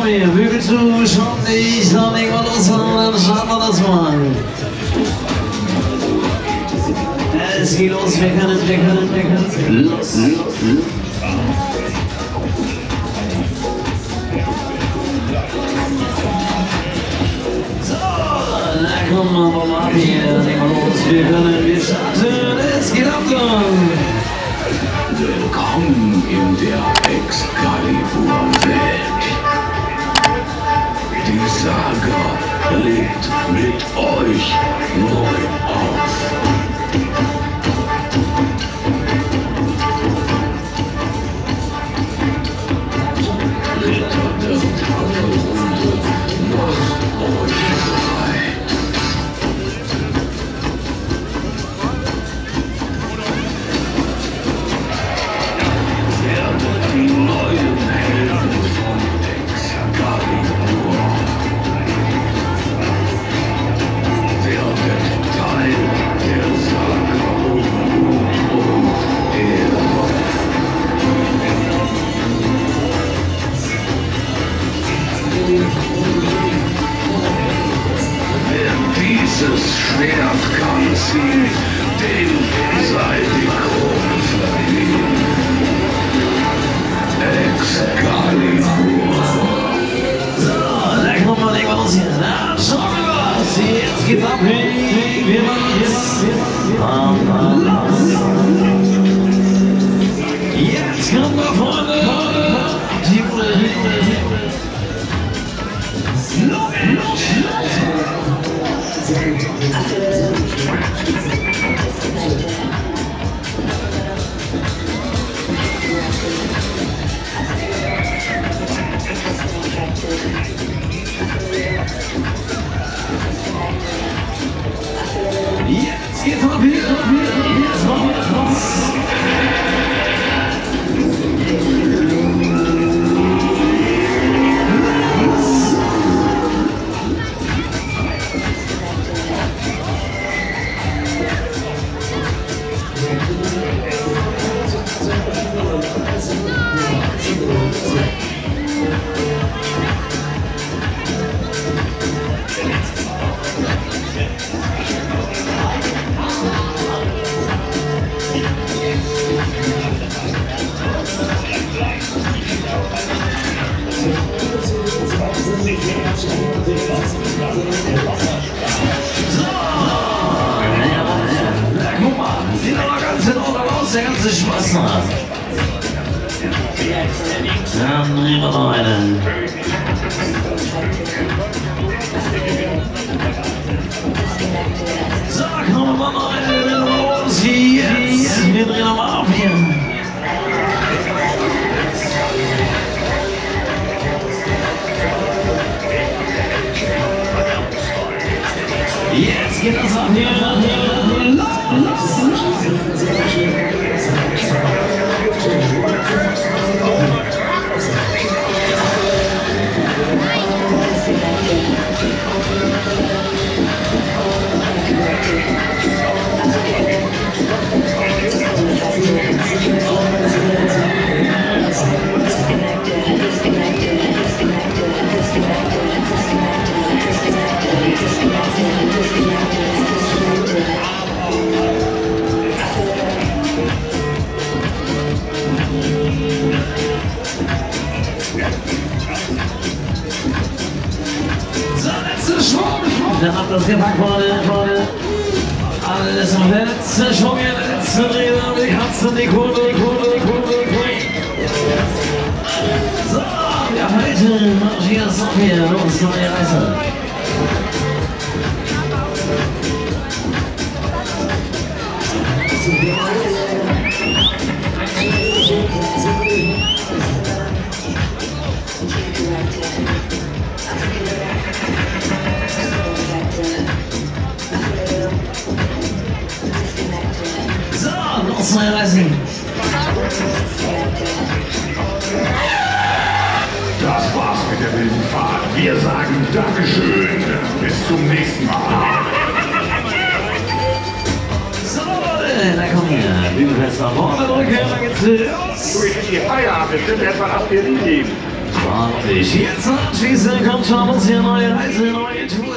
wir, Bügel zu, schauen nicht, dann legen wir los, dann starten wir das mal. Es geht los, wir können. Los. So, da kommen wir mal ab hier, legen wir los, wir starten, es geht ab dann. Willkommen in der Excalibur-Welt. Die Saga lebt mit euch neu auf. Ritter der Tafelrunde, macht euch bereit. Werdet die neuen Helden von Excalibur. Werdet Teil der Saga um Blut und Ehre. Wer dieses Schwert kann ziehen, dem sei die Krone verliehen. Excalibur. So, da kommen wir, legen wir los hier. Na, schauen wir was. Jetzt geht's ab. Wir machen jetzt. Jetzt kommen wir, Freunde. Die Uhr. Jetzt geht's ab hier. Jetzt machen wir das los. Guck mal, sieht aber ganz in Ordnung aus, der ganze Spaß macht. Dann drehen wir noch einen. So, kommen wir noch einen los. Jetzt, wir drehen nochmal auf hier. Jetzt geht das ab hier. Dann habt das gepackt, Freunde. Alles am letzten Schwung, der letzte Dreh, die Katze, die Kurve. So, wir halten, marschieren es noch hier, los, neue Reise. So, los, neue Reise. Das war's mit der wilden Fahrt. Wir sagen Dankeschön. Bis zum nächsten Mal. So, Leute, da kommen wir. Bügelfest nach vorne drücken, dann geht's los. Du, ich will die Feierabend bestimmt erstmal nach Berlin gehen. 20. Jetzt anschließend kommt schon uns hier neue Reise, neue Tour.